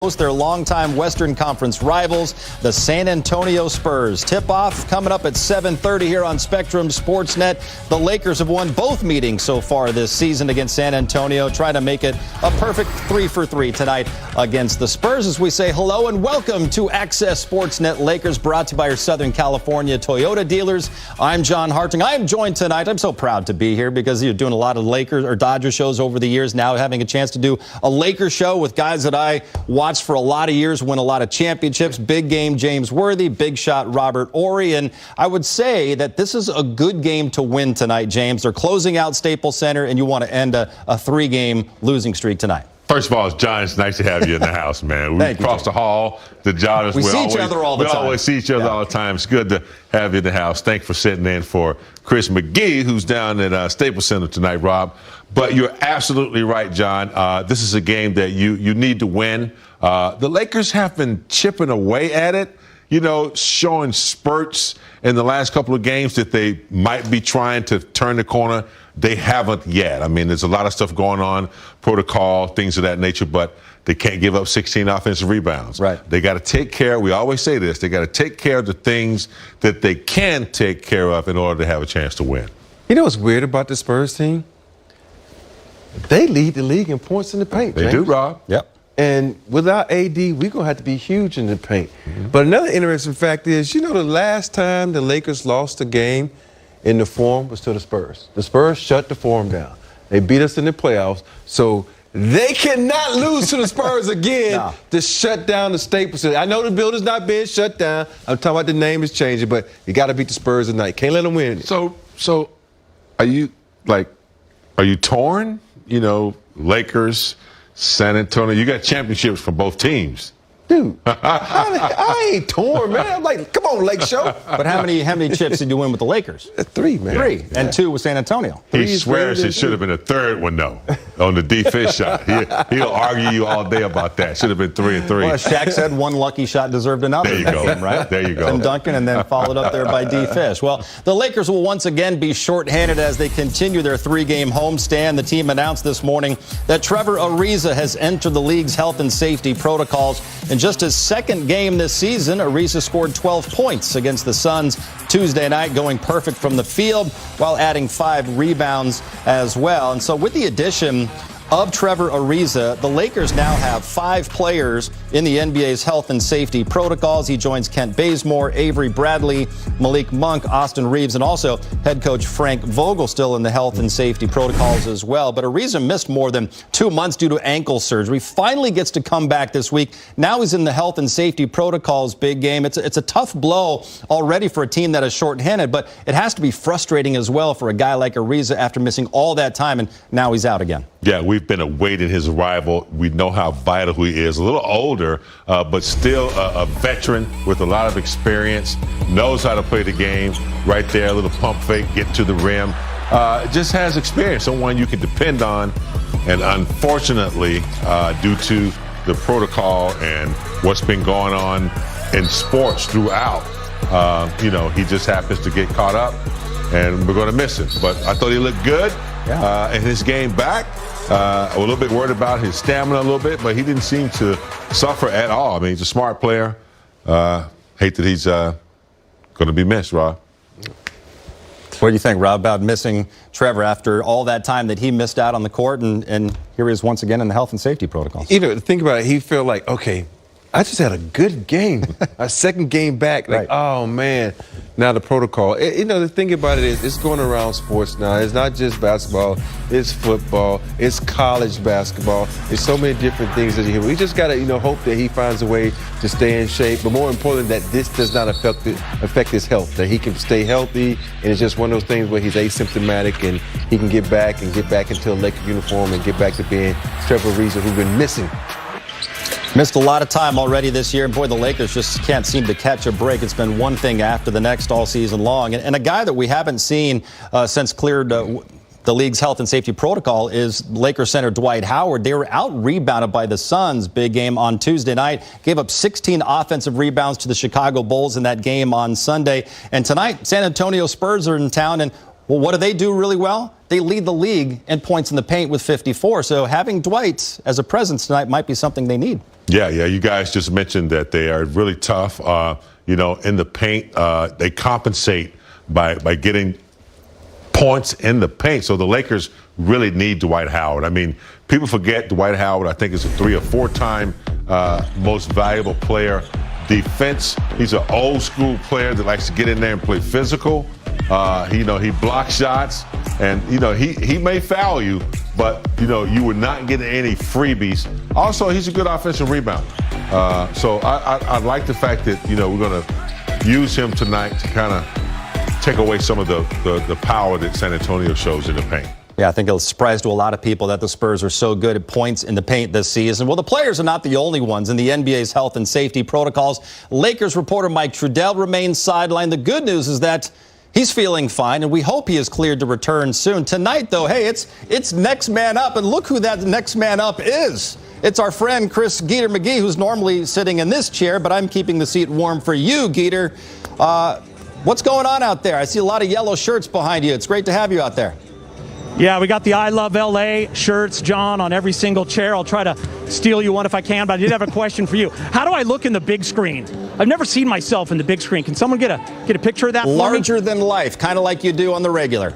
host their longtime Western Conference rivals, the San Antonio Spurs. Tip-off coming up at 7:30 here on Spectrum Sportsnet. The Lakers have won both meetings so far this season against San Antonio, trying to make it a perfect 3-for-3 tonight against the Spurs. As we say hello and welcome to Access Sportsnet Lakers, brought to you by your Southern California Toyota dealers. I'm John Harting. I am joined tonight. I'm so proud to be here because you're doing a lot of Lakers or Dodger shows over the years. Now having a chance to do a Lakers show with guys that I watched for a lot of years, win a lot of championships. Big game James Worthy, big shot Robert Horry. And I would say that this is a good game to win tonight, James. They're closing out Staples Center, and you want to end a three-game losing streak tonight. First of all, John, it's nice to have you in the house, man. We cross the hall, the John. We see each other all the time. We always see each other all the time. It's good to have you in the house. Thanks for sitting in for Chris McGee, who's down at Staples Center tonight, Rob. But you're absolutely right, John. This is a game that you need to win. The Lakers have been chipping away at it, showing spurts in the last couple of games that they might be trying to turn the corner. They haven't yet. I mean, there's a lot of stuff going on, protocol, things of that nature, but they can't give up 16 offensive rebounds. Right. They got to take care, we always say this, they got to take care of the things that they can take care of in order to have a chance to win. You know what's weird about the Spurs team? They lead the league in points in the paint. They do, Rob. Yep. And without AD, we're going to have to be huge in the paint. But another interesting fact is, the last time the Lakers lost a game in the Forum was to the Spurs. The Spurs shut the Forum down. They beat us in the playoffs. So they cannot lose to the Spurs again to shut down the Staples Center. I know the building's not being shut down. I'm talking about the name is changing, but you got to beat the Spurs tonight. Can't let them win. So are you torn? Lakers, San Antonio, you got championships for both teams. Dude, I ain't torn, man. I'm like, come on, Lake Show. But how many chips did you win with the Lakers? 3, man. 3, and 2 with San Antonio. He swears it should have been a third one, though, on the D-Fish shot. He'll argue you all day about that. Should have been 3 and 3. Well, Shaq said one lucky shot deserved another. There you go. Right? There you go. Tim Duncan, and then followed up there by D-Fish. Well, the Lakers will once again be shorthanded as they continue their 3-game homestand. The team announced this morning that Trevor Ariza has entered the league's health and safety protocols. In just his second game this season, Ariza scored 12 points against the Suns Tuesday night, going perfect from the field while adding 5 rebounds as well. And so with the addition of Trevor Ariza, the Lakers now have 5 players in the NBA's health and safety protocols. He joins Kent Bazemore, Avery Bradley, Malik Monk, Austin Reeves, and also head coach Frank Vogel still in the health and safety protocols as well. But Ariza missed more than 2 months due to ankle surgery. Finally gets to come back this week. Now he's in the health and safety protocols. Big game. It's a tough blow already for a team that is shorthanded, but it has to be frustrating as well for a guy like Ariza after missing all that time, and now he's out again. Yeah, we've been awaiting his arrival. We know how vital he is. A little older, but still a veteran with a lot of experience. Knows how to play the game. Right there, a little pump fake, get to the rim. Just has experience, someone you can depend on. And unfortunately, due to the protocol and what's been going on in sports throughout, he just happens to get caught up, and we're going to miss him. But I thought he looked good in his game back. A little bit worried about his stamina a little bit, but he didn't seem to suffer at all. I mean, he's a smart player. Hate that he's going to be missed, Rob. What do you think, Rob, about missing Trevor after all that time that he missed out on the court, and here he is once again in the health and safety protocols? Think about it. He felt like, okay, I just had a good game. A second game back. Like, oh, man. Now the protocol. The thing about it is it's going around sports now. It's not just basketball. It's football. It's college basketball. There's so many different things that you hear. We just got to, hope that he finds a way to stay in shape. But more importantly, that this does not affect his health, that he can stay healthy. And it's just one of those things where he's asymptomatic and he can get back into a Laker uniform and get back to being Trevor Ariza, who's been missing. Missed a lot of time already this year. Boy, the Lakers just can't seem to catch a break. It's been one thing after the next all season long. And a guy that we haven't seen since cleared the league's health and safety protocol is Lakers center Dwight Howard. They were out-rebounded by the Suns. Big game on Tuesday night. Gave up 16 offensive rebounds to the Chicago Bulls in that game on Sunday. And tonight, San Antonio Spurs are in town. And, well, what do they do really well? They lead the league in points in the paint with 54. So having Dwight as a presence tonight might be something they need. Yeah, you guys just mentioned that they are really tough. In the paint, they compensate by getting points in the paint. So the Lakers really need Dwight Howard. I mean, people forget Dwight Howard, I think, is a 3 or 4-time most valuable player. Defense, he's an old school player that likes to get in there and play physical. He blocks shots, and he may foul you, but you would not get any freebies. Also, he's a good offensive rebounder. So I like the fact that we're going to use him tonight to kind of take away some of the power that San Antonio shows in the paint. Yeah, I think it's a surprise to a lot of people that the Spurs are so good at points in the paint this season. Well, the players are not the only ones in the NBA's health and safety protocols. Lakers reporter Mike Trudell remains sidelined. The good news is that he's feeling fine, and we hope he is cleared to return soon. Tonight, though, hey, it's next man up, and look who that next man up is. It's our friend Chris Geeter McGee, who's normally sitting in this chair, but I'm keeping the seat warm for you, Geeter. What's going on out there? I see a lot of yellow shirts behind you. It's great to have you out there. Yeah, we got the I Love LA shirts, John, on every single chair. I'll try to steal you one if I can, but I did have a question for you. How do I look in the big screen? I've never seen myself in the big screen. Can someone get a picture of that for me? Larger than life, kind of like you do on the regular.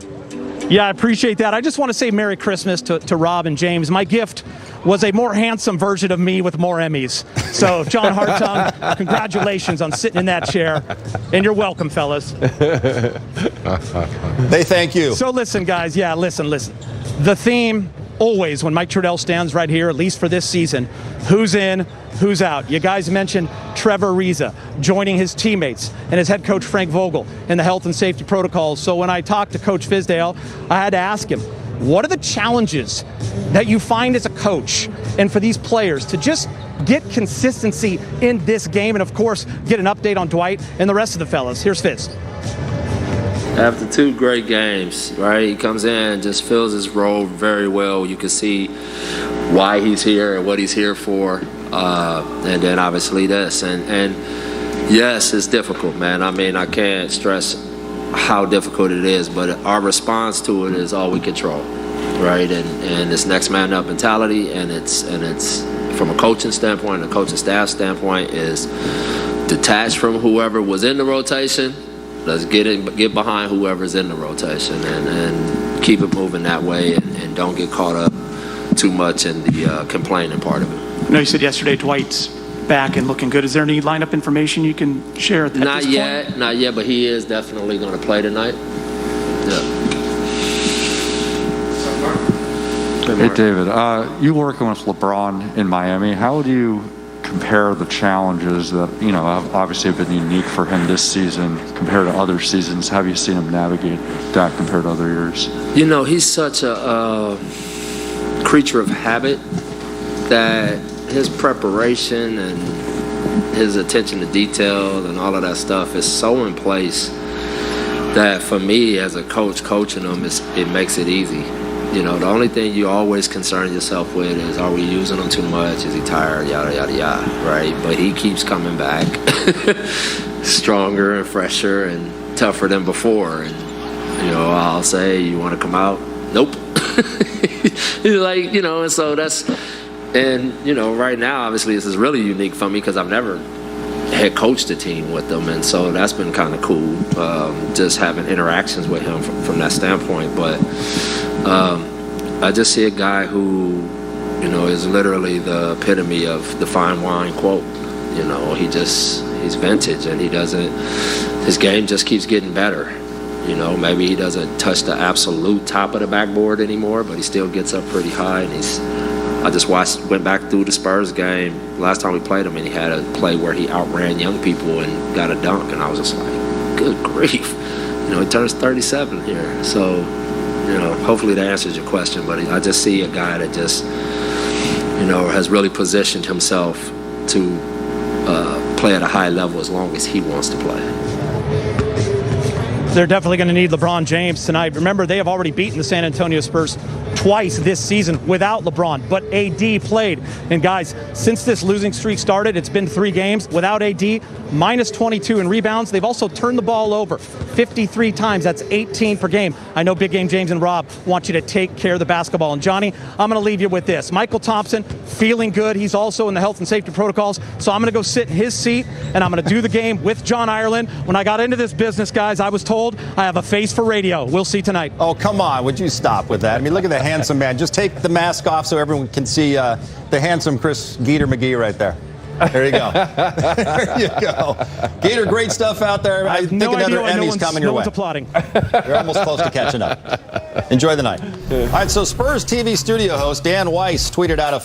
Yeah, I appreciate that. I just want to say Merry Christmas to Rob and James. My gift was a more handsome version of me with more Emmys. So, John Hartung, congratulations on sitting in that chair. And you're welcome, fellas. They thank you. So listen, guys. Yeah, listen. The theme always when Mike Trudell stands right here, at least for this season, who's in, who's out. You guys mentioned Trevor Ariza joining his teammates and his head coach Frank Vogel in the health and safety protocols. So when I talked to Coach Fizdale, I had to ask him, what are the challenges that you find as a coach and for these players to just get consistency in this game and, of course, get an update on Dwight and the rest of the fellas? Here's Fizz. After 2 great games, right, he comes in, just fills his role very well. You can see why he's here and what he's here for, and then obviously this. And yes, it's difficult, man. I mean, I can't stress how difficult it is, but our response to it is all we control, right? And it's next man up mentality, and it's from a coaching standpoint, a coaching staff standpoint, is detached from whoever was in the rotation. Let's get behind whoever's in the rotation and keep it moving that way and don't get caught up too much in the complaining part of it. I know you said yesterday Dwight's back and looking good. Is there any lineup information you can share at this point? Not yet, but he is definitely going to play tonight. Yeah. Hey, David, you working with LeBron in Miami. How would you compare the challenges that, obviously have been unique for him this season compared to other seasons? How have you seen him navigate that compared to other years? He's such a creature of habit that his preparation and his attention to detail and all of that stuff is so in place that for me as a coach coaching him, it makes it easy. The only thing you always concern yourself with is, are we using him too much? Is he tired? Yada, yada, yada, right? But he keeps coming back stronger and fresher and tougher than before. And, I'll say, you want to come out? Nope. And so that's, and, right now, obviously, this is really unique for me because I've never head coached a team with them. And so that's been kind of cool, just having interactions with him from that standpoint. But I just see a guy who, is literally the epitome of the fine wine quote. He's vintage and his game just keeps getting better. Maybe he doesn't touch the absolute top of the backboard anymore, but he still gets up pretty high. And I just went back through the Spurs game last time we played him, and he had a play where he outran young people and got a dunk, and I was just like, good grief. He turns 37 here. So, hopefully that answers your question, but I just see a guy that just, has really positioned himself to play at a high level as long as he wants to play. They're definitely going to need LeBron James tonight. Remember, they have already beaten the San Antonio Spurs twice this season without LeBron, but AD played. And guys, since this losing streak started, it's been 3 games without AD, minus 22 in rebounds. They've also turned the ball over 53 times. That's 18 per game. I know Big Game James and Rob want you to take care of the basketball. And Johnny, I'm going to leave you with this. Michael Thompson, feeling good. He's also in the health and safety protocols. So I'm going to go sit in his seat, and I'm going to do the game with John Ireland. When I got into this business, guys, I was told I have a face for radio. We'll see tonight. Oh, come on. Would you stop with that? I mean, look at the handsome man. Just take the mask off so everyone can see the handsome Chris Geeter McGee right there. There you go. There you go. Geeter, great stuff out there. I think another Emmy's coming your way. No one's applauding. You're almost close to catching up. Enjoy the night. All right, so Spurs TV studio host Dan Weiss tweeted out a